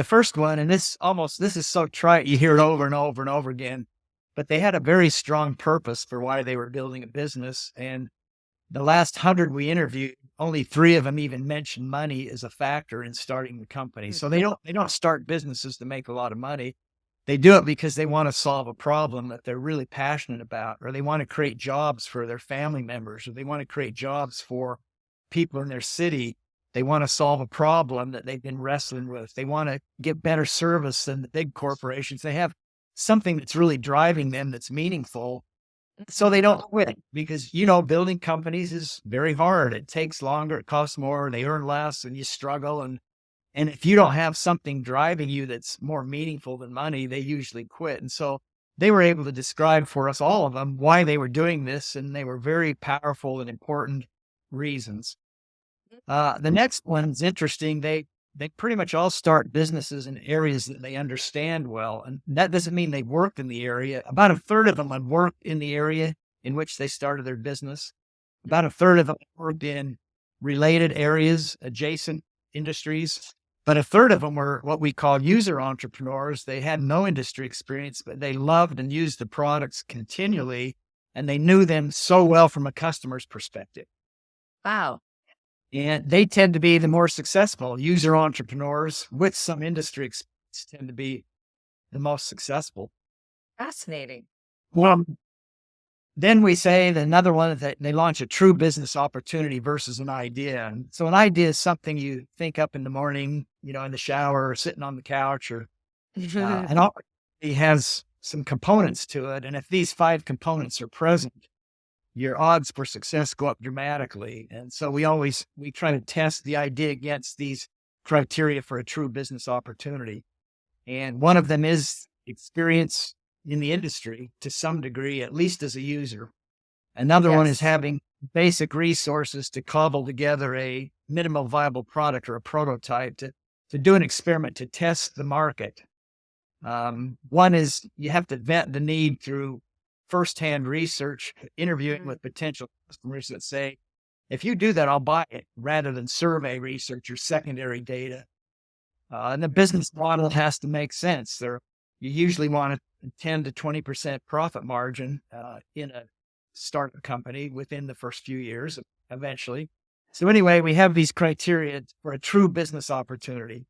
The first one, and this is so trite, you hear it over and over and over again, but they had a very strong purpose for why they were building a business. And the last 100 we interviewed, only 3 of them even mentioned money as a factor in starting the company. So they don't start businesses to make a lot of money. They do it because they want to solve a problem that they're really passionate about, or they want to create jobs for their family members, or they want to create jobs for people in their city. They want to solve a problem that they've been wrestling with. They want to get better service than the big corporations. They have something that's really driving them that's meaningful. So they don't quit because, building companies is very hard. It takes longer. It costs more. They earn less and you struggle. And if you don't have something driving you that's more meaningful than money, they usually quit. And so they were able to describe for us, all of them, why they were doing this. And they were very powerful and important reasons. The next one's interesting. They pretty much all start businesses in areas that they understand well. And that doesn't mean they worked in the area. About a third of them had worked in the area in which they started their business. About a third of them worked in related areas, adjacent industries. But a third of them were what we call user entrepreneurs. They had no industry experience, but they loved and used the products continually. And they knew them so well from a customer's perspective. Wow. And they tend to be the more successful. User entrepreneurs with some industry experience tend to be the most successful. Fascinating. Well, then we say that another one is that they launch a true business opportunity versus an idea. And so an idea is something you think up in the morning, in the shower or sitting on the couch, or an opportunity has some components to it. And if these 5 components are present, your odds for success go up dramatically. And so we try to test the idea against these criteria for a true business opportunity. And one of them is experience in the industry to some degree, at least as a user. Another one is having basic resources to cobble together a minimal viable product or a prototype to do an experiment to test the market. One is you have to vet the need through firsthand research, interviewing with potential customers that say, if you do that, I'll buy it, rather than survey research or secondary data. And the business model has to make sense. You usually want a 10 to 20% profit margin in a startup company within the first few years, eventually. So anyway, we have these criteria for a true business opportunity.